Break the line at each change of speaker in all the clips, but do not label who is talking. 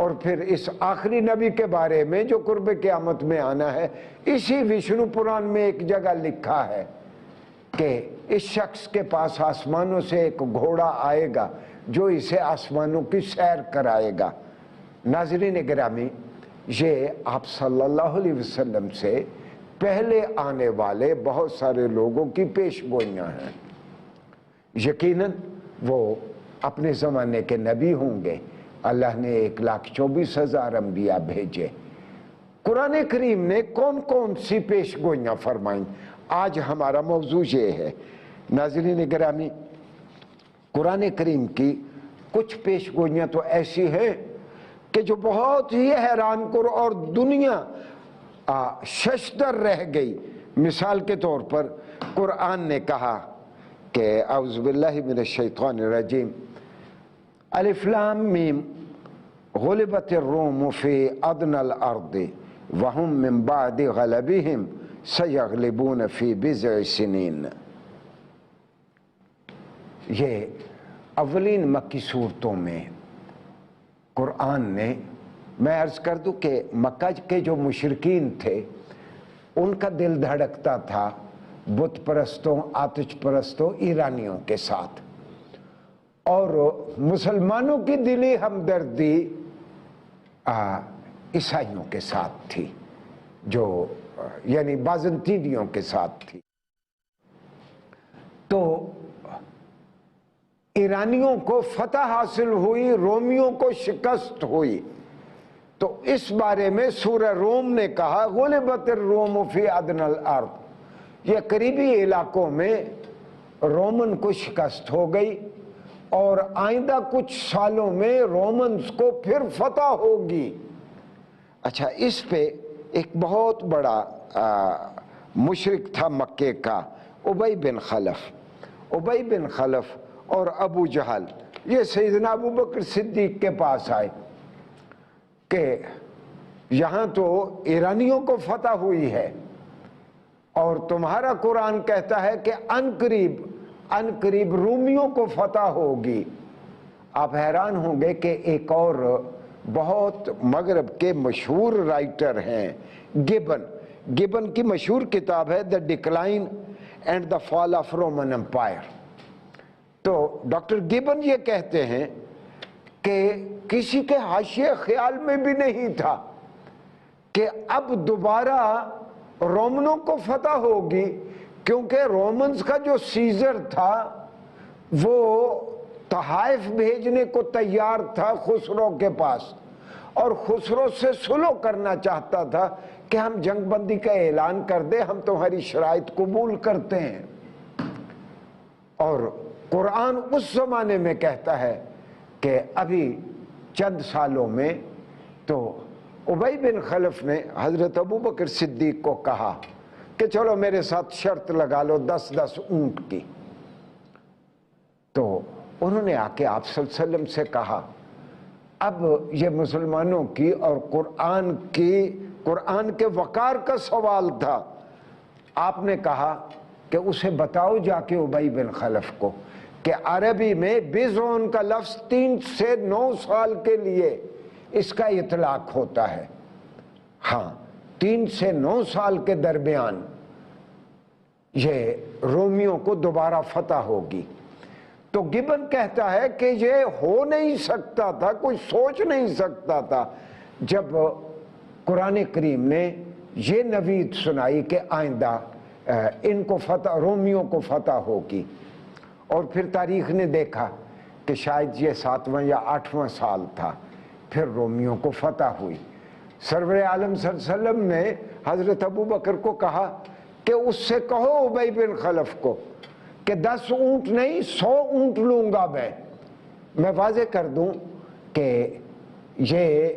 اور پھر اس آخری نبی کے بارے میں جو قرب قیامت میں آنا ہے، اسی وشنو پران میں ایک جگہ لکھا ہے کہ اس شخص کے پاس آسمانوں سے ایک گھوڑا آئے گا جو اسے آسمانوں کی سیر کرائے گا۔ ناظرین گرامی، یہ آپ صلی اللہ علیہ وسلم سے پہلے آنے والے بہت سارے لوگوں کی پیش گوئیاں ہیں۔ یقیناً وہ اپنے زمانے کے نبی ہوں گے۔ اللہ نے 1,24,000 انبیاء بھیجے۔ قرآن کریم نے کون کون سی پیش گوئیاں فرمائیں؟ آج ہمارا موضوع یہ ہے۔ ناظرین گرامی، قرآن کریم کی کچھ پیش گوئیاں تو ایسی ہیں کہ جو بہت ہی حیران کر اور دنیا ششدر رہ گئی۔ مثال کے طور پر قرآن نے کہا کہ اعوذ باللہ من الشیطان الرجیم، الف لام میم غلبت الروم فی ادنی الارض وهم من بعد غلبهم سیغلبون فی بضع سنین۔ یہ اولین مکی صورتوں میں قرآن نے، میں عرض کر دوں کہ مکہ کے جو مشرکین تھے ان کا دل دھڑکتا تھا بت پرستوں، آتش پرستوں، ایرانیوں کے ساتھ، اور مسلمانوں کی دلی ہمدردی عیسائیوں کے ساتھ تھی، جو یعنی بازنطینیوں کے ساتھ تھی۔ تو ایرانیوں کو فتح حاصل ہوئی، رومیوں کو شکست ہوئی۔ تو اس بارے میں سورہ روم نے کہا غلبت الروم فی ادنی الارض، یہ قریبی علاقوں میں رومن کو شکست ہو گئی اور آئندہ کچھ سالوں میں رومنز کو پھر فتح ہوگی۔ اچھا، اس پہ ایک بہت بڑا مشرک تھا مکے کا، ابی بن خلف۔ ابی بن خلف اور ابو جہل یہ سیدنا ابو بکر صدیق کے پاس آئے کہ یہاں تو ایرانیوں کو فتح ہوئی ہے اور تمہارا قرآن کہتا ہے کہ ان قریب رومیوں کو فتح ہوگی۔ آپ حیران ہوں گے کہ ایک اور بہت مغرب کے مشہور رائٹر ہیں گبن کی مشہور کتاب ہے the decline and the fall of Roman empire. تو ڈاکٹر گبن یہ کہتے ہیں کہ کسی کے حاشیے خیال میں بھی نہیں تھا کہ اب دوبارہ رومنوں کو فتح ہوگی، کیونکہ رومنز کا جو سیزر تھا وہ تحائف بھیجنے کو تیار تھا خسرو کے پاس، اور خسرو سے صلح کرنا چاہتا تھا کہ ہم جنگ بندی کا اعلان کر دیں، ہم تمہاری شرائط قبول کرتے ہیں۔ اور قرآن اس زمانے میں کہتا ہے کہ ابھی چند سالوں میں تو ابی بن خلف نے حضرت ابو بکر صدیق کو کہا کہ چلو میرے ساتھ شرط لگا لو 10 اونٹ کی۔ تو انہوں نے آ کے آپ صلی اللہ علیہ وسلم سے کہا، اب یہ مسلمانوں کی اور قرآن کے وقار کا سوال تھا۔ آپ نے کہا کہ اسے بتاؤ جا کے ابی بن خلف کو کہ عربی میں بضعون کا لفظ 3 سے 9 سال کے لیے اس کا اطلاق ہوتا ہے۔ ہاں، 3 سے 9 سال کے درمیان یہ رومیوں کو دوبارہ فتح ہوگی۔ تو گبن کہتا ہے کہ یہ ہو نہیں سکتا تھا، کوئی سوچ نہیں سکتا تھا جب قرآن کریم نے یہ نوید سنائی کہ آئندہ ان کو فتح، رومیوں کو فتح ہوگی۔ اور پھر تاریخ نے دیکھا کہ شاید یہ 7واں یا 8واں سال تھا، پھر رومیوں کو فتح ہوئی۔ سرور عالم صلی اللہ علیہ وسلم نے حضرت ابو بکر کو کہا کہ اس سے کہو ابی بن خلف کو کہ 10 اونٹ نہیں 100 اونٹ لوں گا میں واضح کر دوں کہ یہ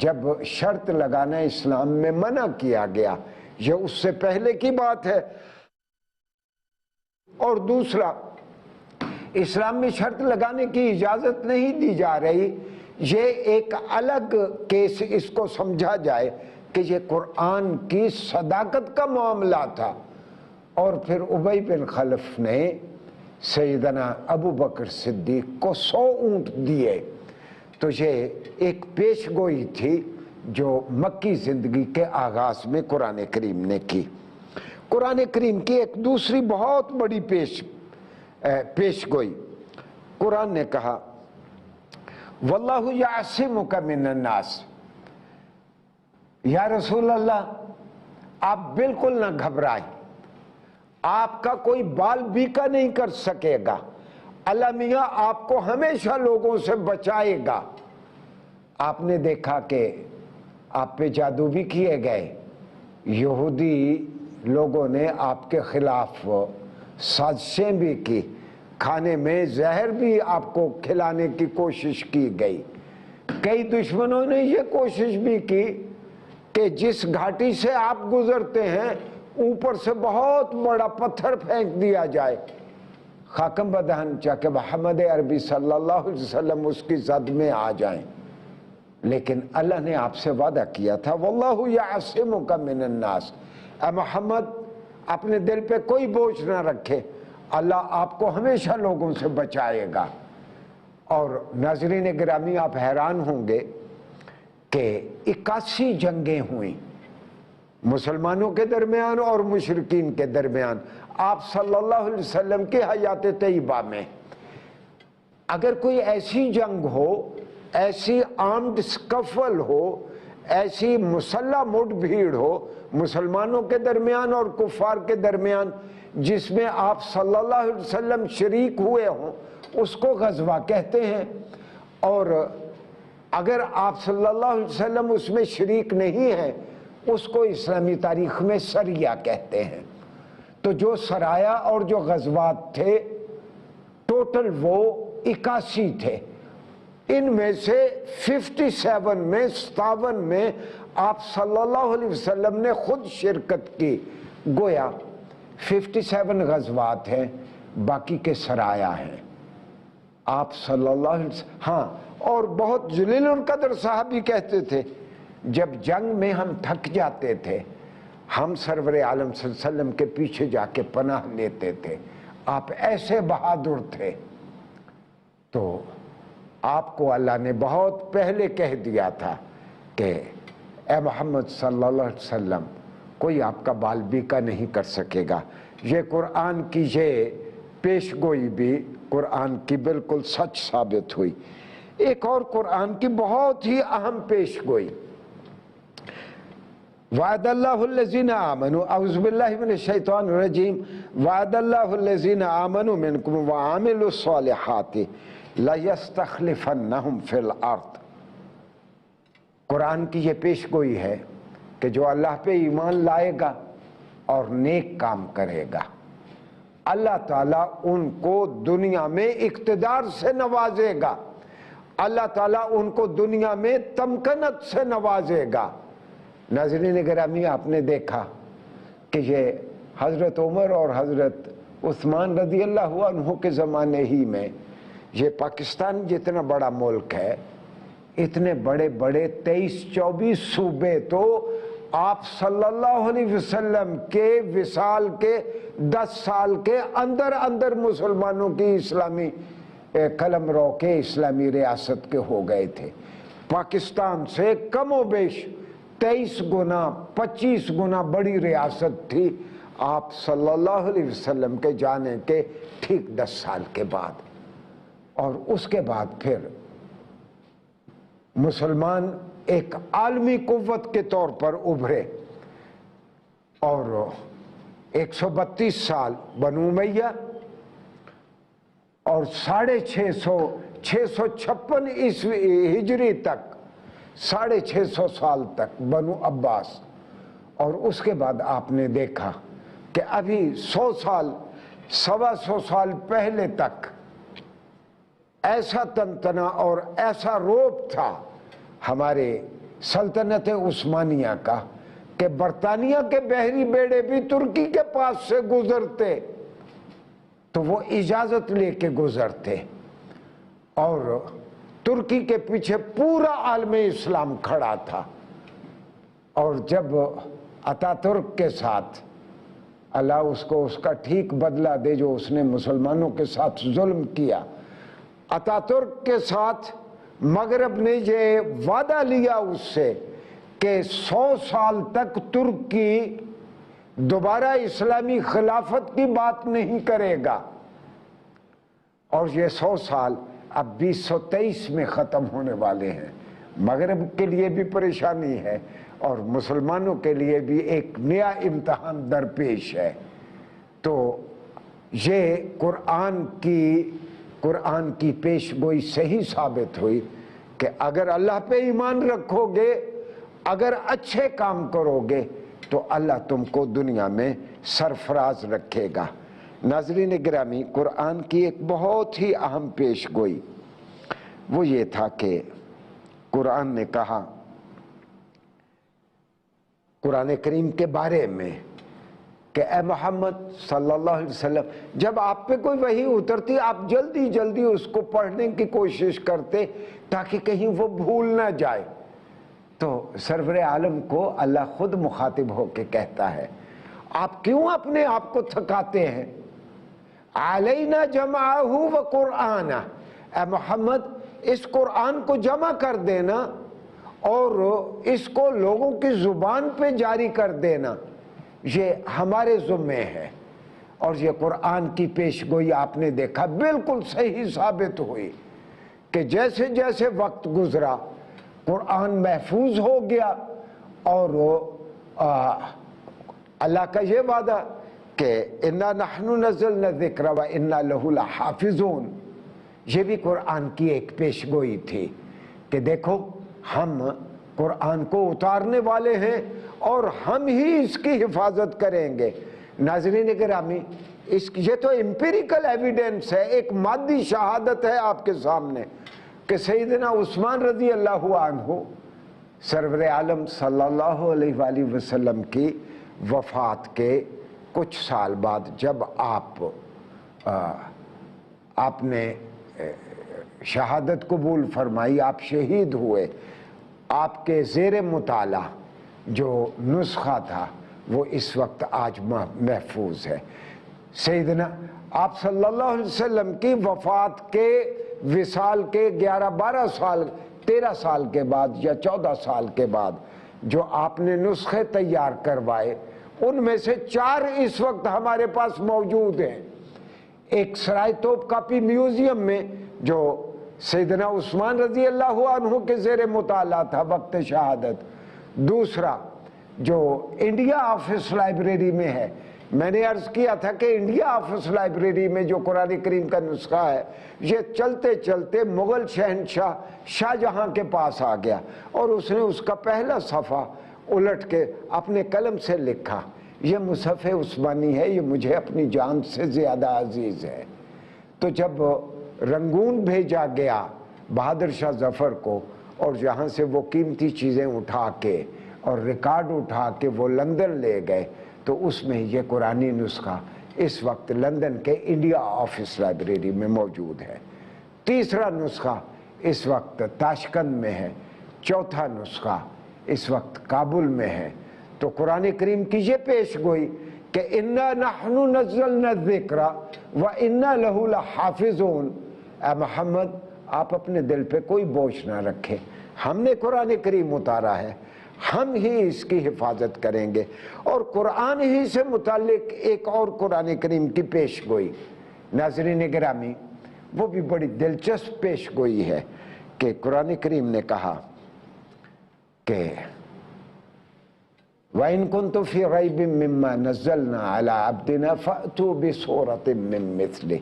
جب شرط لگانا اسلام میں منع کیا گیا، یہ اس سے پہلے کی بات ہے۔ اور دوسرا، اسلام میں شرط لگانے کی اجازت نہیں دی جا رہی، یہ ایک الگ کیس اس کو سمجھا جائے کہ یہ قرآن کی صداقت کا معاملہ تھا۔ اور پھر ابی بن خلف نے سیدنا ابو بکر صدیق کو 100 اونٹ دیے۔ تو یہ ایک پیش گوئی تھی جو مکی زندگی کے آغاز میں قرآن کریم نے کی۔ قرآن کریم کی ایک دوسری بہت بڑی پیش گوئی، قرآن نے کہا واللہ یعصمک من الناس، یا رسول اللہ آپ بالکل نہ گھبرائیں، آپ کا کوئی بال بیکا نہیں کر سکے گا، اللہ میاں آپ کو ہمیشہ لوگوں سے بچائے گا۔ آپ نے دیکھا کہ آپ پہ جادو بھی کیے گئے، یہودی لوگوں نے آپ کے خلاف سازشیں بھی کی، کھانے میں زہر بھی آپ کو کھلانے کی کوشش کی گئی، کئی دشمنوں نے یہ کوشش بھی کی کہ جس گھاٹی سے آپ گزرتے ہیں اوپر سے بہت بڑا پتھر پھینک دیا جائے، خاکم بدہن چاکہ محمد عربی صلی اللہ علیہ وسلم اس کی زد میں آ جائیں، لیکن اللہ نے آپ سے وعدہ کیا تھا واللہ یعصمک من الناس، اے محمد اپنے دل پہ کوئی بوجھ نہ رکھے، اللہ آپ کو ہمیشہ لوگوں سے بچائے گا۔ اور ناظرین گرامی آپ حیران ہوں گے کہ 81 جنگیں ہوئیں مسلمانوں کے درمیان اور مشرکین کے درمیان آپ صلی اللہ علیہ وسلم کی حیات طیبہ میں۔ اگر کوئی ایسی جنگ ہو، ایسی آرمڈ سکفل ہو، ایسی مسلح مٹ بھیڑ ہو مسلمانوں کے درمیان اور کفار کے درمیان جس میں آپ صلی اللہ علیہ وسلم شریک ہوئے ہوں، اس کو غزوہ کہتے ہیں، اور اگر آپ صلی اللہ علیہ وسلم اس میں شریک نہیں ہیں اس کو اسلامی تاریخ میں سریہ کہتے ہیں۔ تو جو سرایہ اور جو غزوات تھے ٹوٹل وہ 81 تھے، ان میں سے 57 میں آپ صلی اللہ علیہ وسلم نے خود شرکت کی، گویا 57 غزوات ہیں، باقی کے سرایہ ہیں۔ آپ صلی اللہ علیہ وسلم، ہاں، اور بہت جلیل القدر صحابی کہتے تھے جب جنگ میں ہم تھک جاتے تھے ہم سرور عالم صلی اللہ علیہ وسلم کے پیچھے جا کے پناہ لیتے تھے، آپ ایسے بہادر تھے۔ تو آپ کو اللہ نے بہت پہلے کہہ دیا تھا کہ اے محمد صلی اللہ علیہ وسلم کوئی آپ کا بال بیکا نہیں کر سکے گا۔ یہ قرآن کی یہ پیش گوئی بھی قرآن کی بالکل سچ ثابت ہوئی۔ ایک اور قرآن کی بہت ہی اہم پیش گوئی، وعد اللہ الذین آمنوا، اعوذ باللہ من الشیطان الرجیم، وعد اللہ الذین آمنوا منکم وعملوا الصالحات لَيَسْتَخْلِفَنَّهُمْ فِي الْأَرْضِ۔ قرآن کی یہ پیش گوئی ہے کہ جو اللہ پہ ایمان لائے گا اور نیک کام کرے گا اللہ تعالیٰ ان کو دنیا میں اقتدار سے نوازے گا، اللہ تعالیٰ ان کو دنیا میں تمکنت سے نوازے گا۔ ناظرین گرامی آپ نے دیکھا کہ یہ حضرت عمر اور حضرت عثمان رضی اللہ عنہ کے زمانے ہی میں یہ پاکستان جتنا بڑا ملک ہے، اتنے بڑے بڑے 23-24 صوبے تو آپ صلی اللہ علیہ وسلم کے وصال کے 10 سال کے اندر مسلمانوں کی اسلامی قلم رو کے اسلامی ریاست کے ہو گئے تھے۔ پاکستان سے کم و بیش 23 گنا 25 گنا بڑی ریاست تھی آپ صلی اللہ علیہ وسلم کے جانے کے ٹھیک 10 سال کے بعد، اور اس کے بعد پھر مسلمان ایک عالمی قوت کے طور پر ابھرے، اور 132 سال بنو امیہ اور 656 ہجری تک 650 سال تک بنو عباس، اور اس کے بعد آپ نے دیکھا کہ ابھی 100 سال 125 سال پہلے تک ایسا تنتنا اور ایسا روب تھا ہمارے سلطنت عثمانیہ کا کہ برطانیہ کے بحری بیڑے بھی ترکی کے پاس سے گزرتے تو وہ اجازت لے کے گزرتے، اور ترکی کے پیچھے پورا عالم اسلام کھڑا تھا۔ اور جب اتاترک کے ساتھ اللہ اس کو اس کا ٹھیک بدلہ دے جو اس نے مسلمانوں کے ساتھ ظلم کیا، اتاترک کے ساتھ مغرب نے یہ وعدہ لیا اس سے کہ 100 سال تک ترک کی دوبارہ اسلامی خلافت کی بات نہیں کرے گا، اور یہ 100 سال اب 2023 میں ختم ہونے والے ہیں۔ مغرب کے لیے بھی پریشانی ہے اور مسلمانوں کے لیے بھی ایک نیا امتحان درپیش ہے۔ تو یہ قرآن کی پیش گوئی صحیح ثابت ہوئی کہ اگر اللہ پہ ایمان رکھو گے، اگر اچھے کام کرو گے تو اللہ تم کو دنیا میں سرفراز رکھے گا۔ ناظرین گرامی، قرآن کی ایک بہت ہی اہم پیش گوئی وہ یہ تھا کہ قرآن نے کہا قرآن کریم کے بارے میں کہ اے محمد صلی اللہ علیہ وسلم، جب آپ پہ کوئی وحی اترتی آپ جلدی جلدی اس کو پڑھنے کی کوشش کرتے تاکہ کہیں وہ بھول نہ جائے۔ تو سرور عالم کو اللہ خود مخاطب ہو کے کہتا ہے، آپ کیوں اپنے آپ کو تھکاتے ہیں؟ علینا جمعہ و قرآن، اے محمد اس قرآن کو جمع کر دینا اور اس کو لوگوں کی زبان پہ جاری کر دینا، یہ ہمارے ذمے ہے۔ اور یہ قرآن کی پیش گوئی آپ نے دیکھا بالکل صحیح ثابت ہوئی کہ جیسے جیسے وقت گزرا قرآن محفوظ ہو گیا، اور اللہ کا یہ وعدہ کہ اِنَّا نَحْنُ نَزَّلْنَا الذِّكْرَ وَإِنَّا لَهُ لَحَافِظُونَ، یہ بھی قرآن کی ایک پیش گوئی تھی کہ دیکھو ہم قرآن کو اتارنے والے ہیں اور ہم ہی اس کی حفاظت کریں گے۔ ناظرین گرامی، یہ تو امپیریکل ایویڈنس ہے، ایک مادی شہادت ہے آپ کے سامنے کہ سیدنا عثمان رضی اللہ عنہ سرور عالم صلی اللہ علیہ وآلہ وسلم کی وفات کے کچھ سال بعد جب آپ نے شہادت قبول فرمائی، آپ شہید ہوئے، آپ کے زیر مطالعہ جو نسخہ تھا وہ اس وقت آج محفوظ ہے۔ سیدنا آپ صلی اللہ علیہ وسلم کی وفات کے وصال کے 11-12 سال 13 سال کے بعد یا 14 سال کے بعد جو آپ نے نسخے تیار کروائے ان میں سے 4 اس وقت ہمارے پاس موجود ہیں۔ ایک سرائے توپ کاپی میوزیم میں جو سیدنا عثمان رضی اللہ عنہ کے زیر مطالعہ تھا وقت شہادت، دوسرا جو انڈیا آفس لائبریری میں ہے۔ میں نے عرض کیا تھا کہ انڈیا آفس لائبریری میں جو قرآن کریم کا نسخہ ہے یہ چلتے چلتے مغل شہنشاہ شاہ جہاں کے پاس آ گیا اور اس نے اس کا پہلا صفحہ الٹ کے اپنے قلم سے لکھا، یہ مصحف عثمانی ہے، یہ مجھے اپنی جان سے زیادہ عزیز ہے۔ تو جب رنگون بھیجا گیا بہادر شاہ ظفر کو اور جہاں سے وہ قیمتی چیزیں اٹھا کے اور ریکارڈ اٹھا کے وہ لندن لے گئے تو اس میں یہ قرآنی نسخہ اس وقت لندن کے انڈیا آفس لائبریری میں موجود ہے۔ تیسرا نسخہ اس وقت تاشقند میں ہے، چوتھا نسخہ اس وقت کابل میں ہے۔ تو قرآن کریم کی یہ پیش گوئی کہ اِنَّا نَحْنُ نَزَّلْنَا الذِّكْرَ وَإِنَّا لَهُ لَحَافِظُونَ، اے محمد آپ اپنے دل پہ کوئی بوجھ نہ رکھیں، ہم نے قرآن کریم اتارا ہے، ہم ہی اس کی حفاظت کریں گے۔ اور قرآن ہی سے متعلق ایک اور قرآن کریم کی پیش گوئی ناظرین گرامی، وہ بھی بڑی دلچسپ پیش گوئی ہے کہ قرآن کریم نے کہا کہ وَإِن كُنتُمْ فِي رَيْبٍ مِّمَّا نَزَّلْنَا عَلَىٰ عَبْدِنَا فَأْتُوا بِسُورَةٍ مِّن مِّثْلِهِ،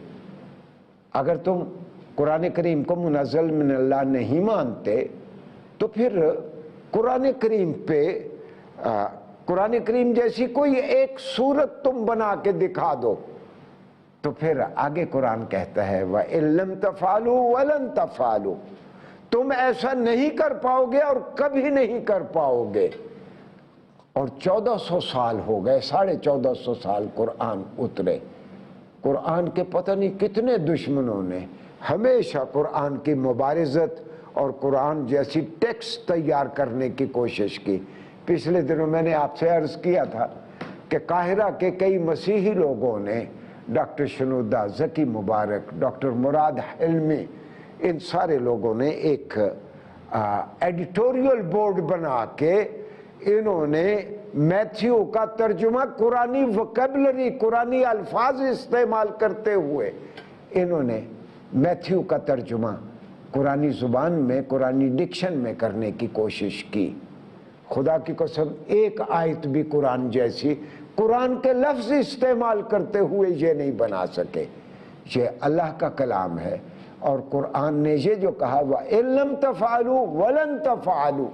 اگر تم قرآن کریم کو منزل من اللہ نہیں مانتے تو پھر قرآن کریم جیسی کوئی ایک صورت تم بنا کے دکھا دو۔ تو پھر آگے قرآن کہتا ہے وَإِن لَّمْ تَفْعَلُوا وَلَن تَفْعَلُوا، تم ایسا نہیں کر پاؤ گے اور کبھی نہیں کر پاؤ گے۔ اور 1400 سال ہو گئے، 1450 سال قرآن اترے، قرآن کے پتہ نہیں کتنے دشمنوں نے ہمیشہ قرآن کی مبارزت اور قرآن جیسی ٹیکسٹ تیار کرنے کی کوشش کی۔ پچھلے دنوں میں نے آپ سے عرض کیا تھا کہ قاہرہ کے کئی مسیحی لوگوں نے ڈاکٹر شنودہ، ذکی مبارک، ڈاکٹر مراد حلمی، ان سارے لوگوں نے ایک ایڈیٹوریل بورڈ بنا کے انہوں نے میتھیو کا ترجمہ قرآنی وکیبلری، قرآنی الفاظ استعمال کرتے ہوئے انہوں نے میتھیو کا ترجمہ قرآنی زبان میں، قرآنی ڈکشن میں کرنے کی کوشش کی۔ خدا کی قسم ایک آیت بھی قرآن جیسی قرآن کے لفظ استعمال کرتے ہوئے یہ نہیں بنا سکے۔ یہ اللہ کا کلام ہے، اور قرآن نے یہ جو کہا وَإِن لَمْ تَفْعَلُوا وَلَن تَفْعَلُوا،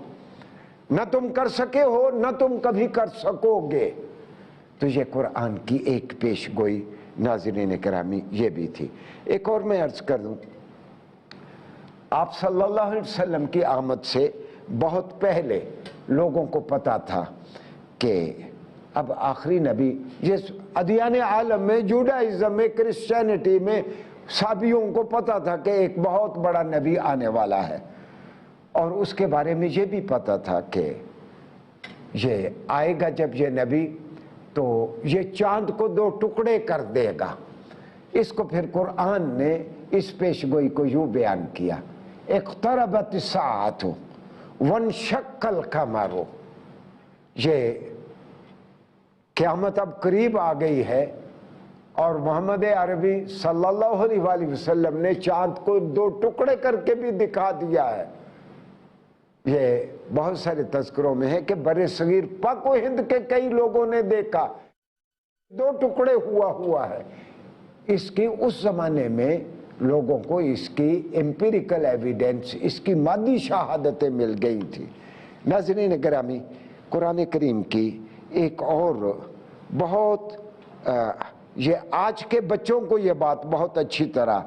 نہ تم کر سکے ہو نہ تم کبھی کر سکو گے، تو یہ قرآن کی ایک پیش گوئی ناظرین کرامی یہ بھی تھی۔ ایک اور میں عرض کر دوں، آپ صلی اللہ علیہ وسلم کی آمد سے بہت پہلے لوگوں کو پتا تھا کہ اب آخری نبی، یہ ادیان عالم میں، جوڈائزم میں، کرسچینٹی میں سابیوں کو پتا تھا کہ ایک بہت بڑا نبی آنے والا ہے، اور اس کے بارے میں یہ بھی پتا تھا کہ یہ آئے گا جب یہ نبی تو یہ چاند کو 2 ٹکڑے کر دے گا۔ اس کو پھر قرآن نے اس پیشگوئی کو یوں بیان کیا، اقتربت الساعۃ وانشق القمر، یہ قیامت اب قریب آ گئی ہے، اور محمد عربی صلی اللہ علیہ وآلہ وسلم نے چاند کو 2 ٹکڑے کر کے بھی دکھا دیا ہے۔ یہ بہت سارے تذکروں میں ہے کہ بر صغیر پاک و ہند کے کئی لوگوں نے دیکھا 2 ٹکڑے ہوا ہے۔ اس کی اس زمانے میں لوگوں کو اس کی امپیریکل ایویڈنس، اس کی مادی شہادتیں مل گئی تھی۔ ناظرین گرامی، قرآن کریم کی ایک اور بہت یہ آج کے بچوں کو یہ بات بہت اچھی طرح،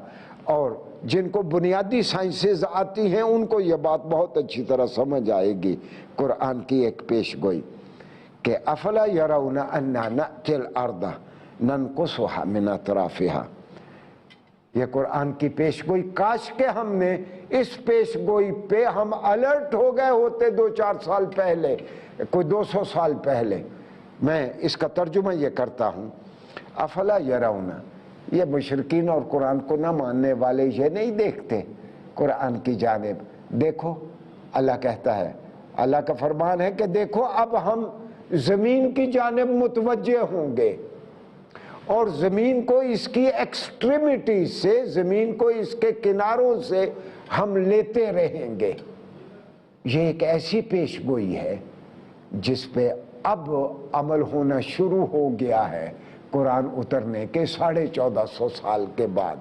اور جن کو بنیادی سائنسز آتی ہیں ان کو یہ بات بہت اچھی طرح سمجھ آئے گی، قرآن کی ایک پیش گوئی کہ افلا یرون انا نأتی الارض ننقصها من اطرافها، یہ قرآن کی پیش گوئی، کاش کہ ہم نے اس پیش گوئی پہ ہم الرٹ ہو گئے ہوتے 2-4 سال پہلے، کوئی 200 سال پہلے۔ میں اس کا ترجمہ یہ کرتا ہوں، افلا یرون، یہ مشرکین اور قرآن کو نہ ماننے والے یہ نہیں دیکھتے قرآن کی جانب، دیکھو اللہ کہتا ہے، اللہ کا فرمان ہے کہ دیکھو اب ہم زمین کی جانب متوجہ ہوں گے، اور زمین کو اس کی ایکسٹریمٹی سے، زمین کو اس کے کناروں سے ہم لیتے رہیں گے۔ یہ ایک ایسی پیش گوئی ہے جس پہ اب عمل ہونا شروع ہو گیا ہے قرآن اترنے کے 1450 سال کے بعد۔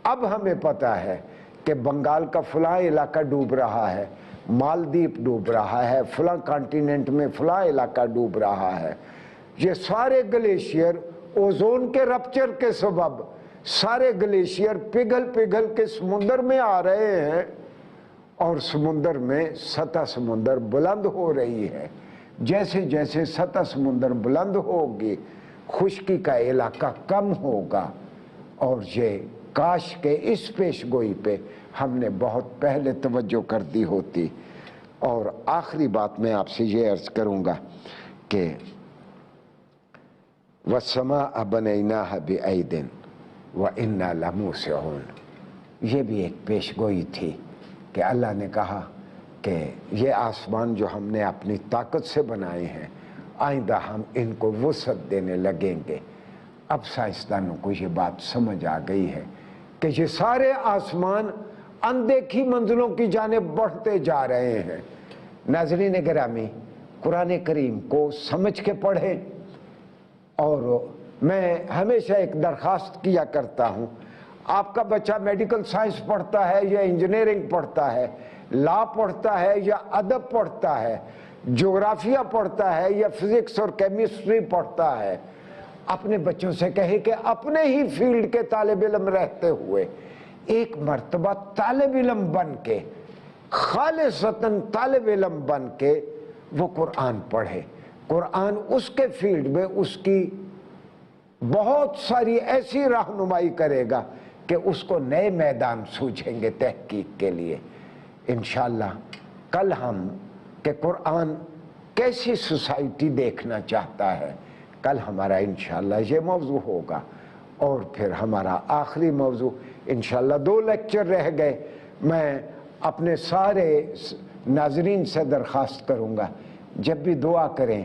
اب ہمیں پتہ ہے کہ بنگال کا فلاں علاقہ ڈوب رہا ہے، مالدیپ ڈوب رہا ہے، فلاں کانٹیننٹ میں فلاں علاقہ ڈوب رہا ہے۔ یہ سارے گلیشیئر اوزون کے رپچر کے سبب سارے گلیشیئر پگھل کے سمندر میں آ رہے ہیں، اور سمندر میں سطح سمندر بلند ہو رہی ہے۔ جیسے جیسے سطح سمندر بلند ہوگی خشکی کا علاقہ کم ہوگا، اور یہ کاش کہ اس پیش گوئی پہ ہم نے بہت پہلے توجہ کر دی ہوتی۔ اور آخری بات میں آپ سے یہ عرض کروں گا کہ وَالسَّمَاءَ بَنَيْنَاهَا بِأَيْدٍ وَإِنَّا لَمُوسِعُونَ، یہ بھی ایک پیش گوئی تھی کہ اللہ نے کہا کہ یہ آسمان جو ہم نے اپنی طاقت سے بنائے ہیں، آئندہ ہم ان کو وسعت دینے لگیں گے۔ اب سائنسدانوں کو یہ بات سمجھ آ گئی ہے کہ یہ سارے آسمان اندیکھی منزلوں کی جانب بڑھتے جا رہے ہیں۔ ناظرین گرامی، قرآن کریم کو سمجھ کے پڑھیں، اور میں ہمیشہ ایک درخواست کیا کرتا ہوں، آپ کا بچہ میڈیکل سائنس پڑھتا ہے یا انجینئرنگ پڑھتا ہے، لا پڑھتا ہے یا ادب پڑھتا ہے، جغرافیہ پڑھتا ہے یا فزکس اور کیمسٹری پڑھتا ہے، اپنے بچوں سے کہے کہ اپنے ہی فیلڈ کے طالب علم رہتے ہوئے ایک مرتبہ طالب علم بن کے، خالصتاً طالب علم بن کے وہ قرآن پڑھے۔ قرآن اس کے فیلڈ میں اس کی بہت ساری ایسی رہنمائی کرے گا کہ اس کو نئے میدان سوچیں گے تحقیق کے لیے۔ انشاءاللہ کل ہم کہ قرآن کیسی سوسائٹی دیکھنا چاہتا ہے، کل ہمارا انشاءاللہ یہ موضوع ہوگا، اور پھر ہمارا آخری موضوع انشاءاللہ 2 لیکچر رہ گئے، میں اپنے سارے ناظرین سے درخواست کروں گا جب بھی دعا کریں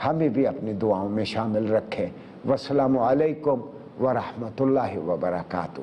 ہمیں بھی اپنی دعاؤں میں شامل رکھیں۔ والسلام علیکم ورحمۃ اللہ وبرکاتہ۔